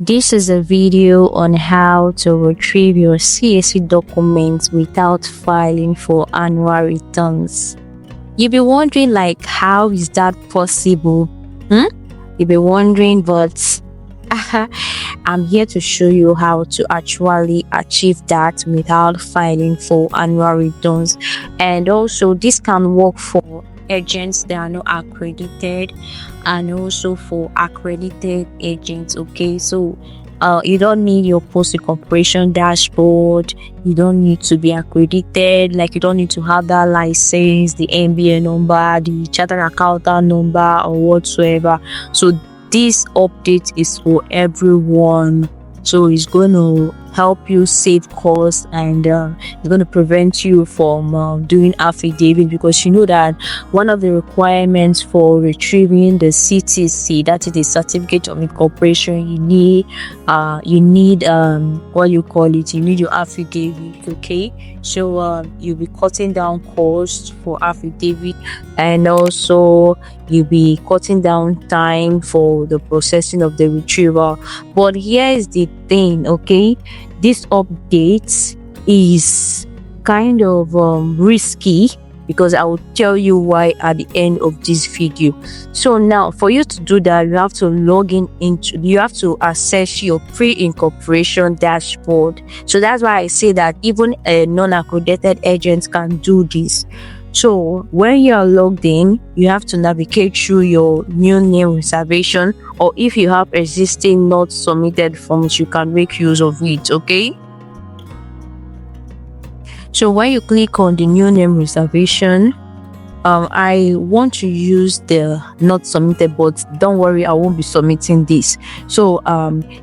This is a video on how to retrieve your CAC documents without filing for annual returns. You'll be wondering how is that possible? You'll be wondering, but I'm here to show you how to actually achieve that without filing for annual returns. And also this can work for agents that are not accredited and also for accredited agents. Okay, so you don't need your post incorporation dashboard, you don't need to be accredited, you don't need to have that license, the MBA number, the chartered accountant number or whatsoever. So this update is for everyone, so it's going to help you save costs and it's going to prevent you from doing affidavit, because you know that one of the requirements for retrieving the CTC, that is the certificate of incorporation, you need what you call it, you need your affidavit. Okay, so you'll be cutting down costs for affidavit, and also you'll be cutting down time for the processing of the retrieval. But here is the thing, okay, this update is kind of risky, because I will tell you why at the end of this video. So now, for you to do that, you have to you have to access your pre-incorporation dashboard. So that's why I say that even a non-accredited agent can do this. So when you are logged in, you have to navigate through your new name reservation, or if you have existing not submitted forms, you can make use of it. Okay, so when you click on the new name reservation, I want to use the not submitted, but don't worry, I won't be submitting this. So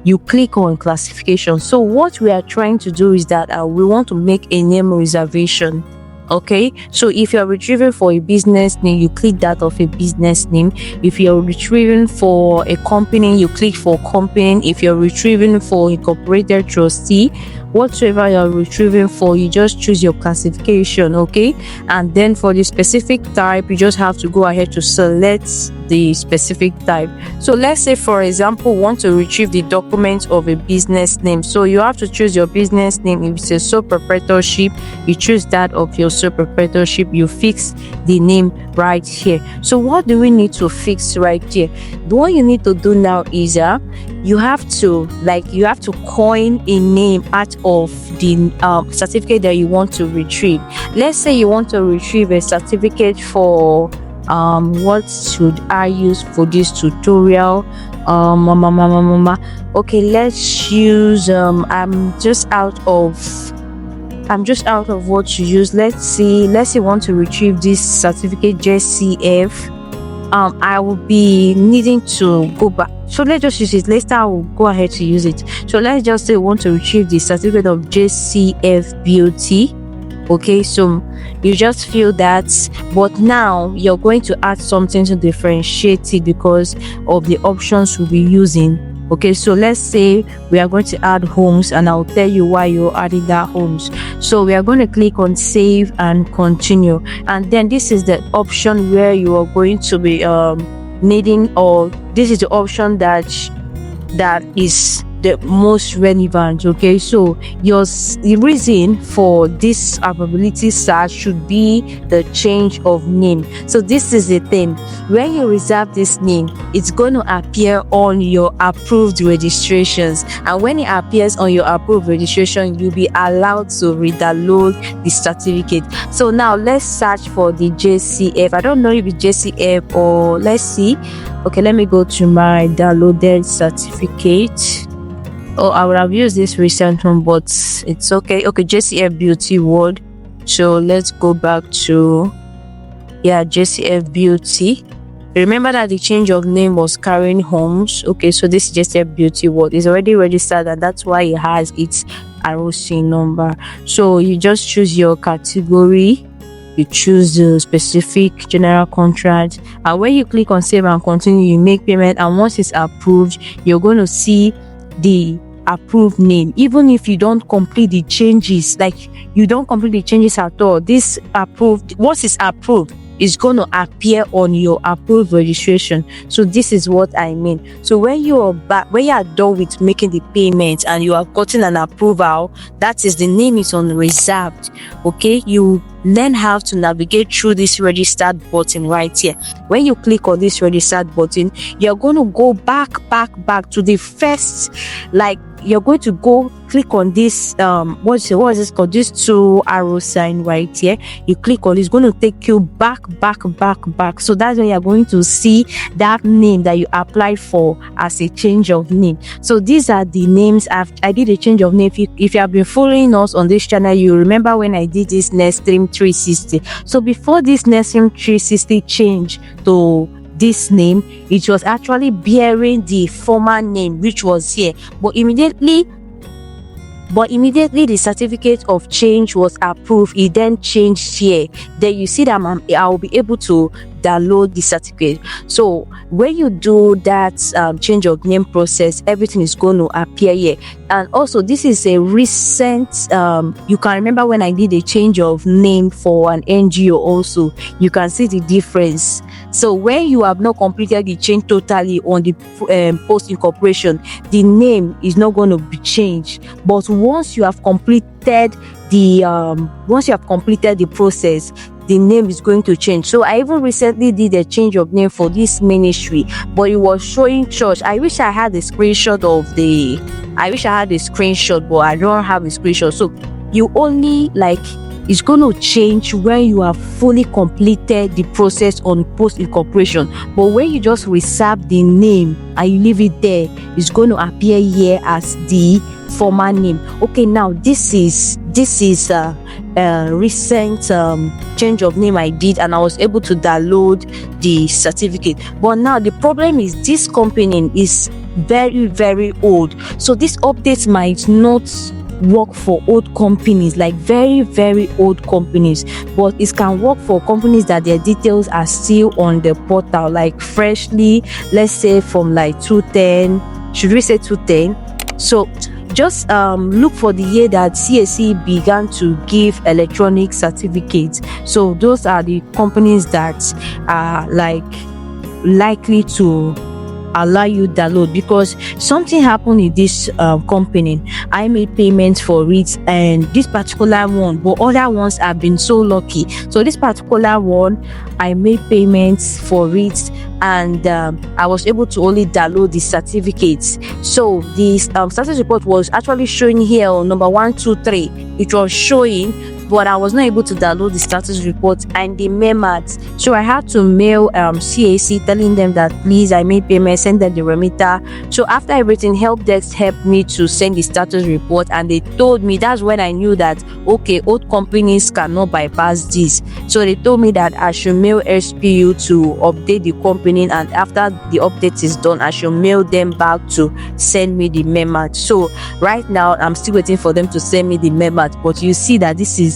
you click on classification. So what we are trying to do is that we want to make a name reservation. Okay, so if you're retrieving for a business name, you click that of a business name. If you're retrieving for a company, you click for company. If you're retrieving for incorporated trustee, whatsoever you're retrieving for, you just choose your classification. Okay, and then for the specific type, you just have to go ahead to select the specific type. So let's say, for example, want to retrieve the document of a business name, so you have to choose your business name. If it's a sole proprietorship, you choose that of your sole proprietorship, you fix the name right here. So what do we need to fix right here? What you need to do now is you have to coin a name out of the certificate that you want to retrieve. Let's say you want to retrieve a certificate for what should I use for this tutorial? Okay, let's use I'm just out of what to use. Let's say you want to retrieve this certificate JCF. I will be needing to go back, so let's just use it. Later I will go ahead to use it. So let's just say we want to retrieve the certificate of JCF beauty. Okay, so you just fill that, but now you're going to add something to differentiate it because of the options we'll be using. Okay, so let's say we are going to add homes, and I'll tell you why you're adding that homes. So we are going to click on save and continue, and then this is the option where you are going to be needing, or this is the option that is the most relevant. Okay, so the reason for this availability search should be the change of name. So this is the thing, when you reserve this name, it's going to appear on your approved registrations, and when it appears on your approved registration, you'll be allowed to re-download the certificate. So now let's search for the JCF. I don't know if it's JCF, or let's see. Okay, let me go to my downloaded certificate. Oh, I would have used this recent one, but it's okay. Okay, JCF Beauty World. So let's go back to JCF Beauty. Remember that the change of name was carrying homes. Okay, so this is JCF Beauty World. It's already registered, and that's why it has its ROC number. So you just choose your category, you choose the specific general contract, and when you click on save and continue, you make payment, and once it's approved, you're going to see the approved name. Even if you don't complete the changes, you don't complete the changes at all, this approved, once it's approved, is going to appear on your approved registration. So this is what I mean. So when you are done with making the payment and you have gotten an approval, that is, the name is on reserved. Okay, you learn how to navigate through this registered button right here. When you click on this registered button, you're going to go back to the first, like, you're going to go click on this what is this called, this 2 arrow sign right here. You click on it, it's going to take you back. So that's when you're going to see that name that you applied for as a change of name. So these are the names I did a change of name. If you have been following us on this channel, you remember when I did this Nestream 360. So before this Nestream 360 change to this name, it was actually bearing the former name, which was here, but immediately the certificate of change was approved. It then changed here. Then you see that I will be able to download the certificate. So when you do that change of name process, everything is going to appear here. And also, this is a recent you can remember when I did a change of name for an NGO also, you can see the difference. So when you have not completed the change totally on the post incorporation, the name is not going to be changed. But once you have completed the process, the name is going to change. So I even recently did a change of name for this ministry, but it was showing church. I wish I had a screenshot, but I don't have a screenshot. So you only, like, it's going to change when you have fully completed the process on post incorporation. But when you just reserve the name and you leave it there, it's going to appear here as the former name. Okay, now this is a recent change of name I did, and I was able to download the certificate. But now the problem is this company is very, very old, so this update might not work for old companies, like very, very old companies, but it can work for companies that their details are still on the portal, like freshly, let's say from like 2010. Should we say 2010? So just look for the year that CAC began to give electronic certificates. So those are the companies that are like likely to allow you download, because something happened in this company. I made payments for it, and this particular one, but other ones have been so lucky. So this particular one, I made payments for it, and I was able to only download the certificates. So the status report was actually showing here on number 1, 2, 3. It was showing, but I was not able to download the status report and the memos. So I had to mail CAC telling them that please, I made payment, send them the remitter. So after everything, help desk helped me to send the status report, and they told me, that's when I knew that okay, old companies cannot bypass this. So they told me that I should mail SPU to update the company, and after the update is done, I should mail them back to send me the memo. So right now I'm still waiting for them to send me the memo, but you see that this is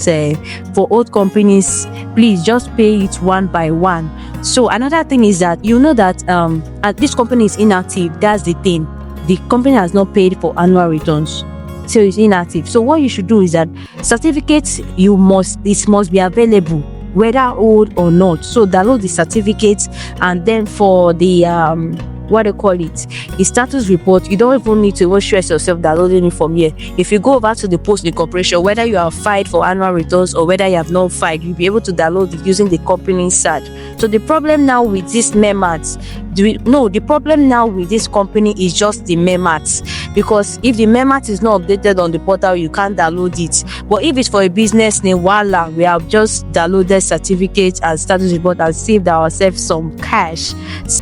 for old companies. Please just pay it one by one. So another thing is that you know that this company is inactive. That's the thing. The company has not paid for annual returns, so it's inactive. So what you should do is that certificates, it must be available whether old or not. So download the certificates, and then for the what do you call it, the status report, you don't even need to even stress yourself downloading it from here. If you go over to the post incorporation, whether you have filed for annual returns or whether you have not filed, you'll be able to download it using the company site. So the problem now with this memos, the problem now with this company is just the memos, because if the memos is not updated on the portal, you can't download it. But if it's for a business name, voila, we have just downloaded certificate and status report and saved ourselves some cash.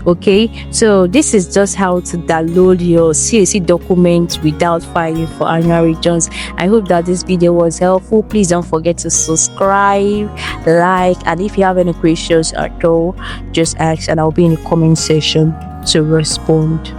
Okay, so this is just how to download your CAC documents without filing for annual returns. I hope that this video was helpful. Please don't forget to subscribe, like, and if you have any questions at all, just ask and I'll be in the comment section to respond.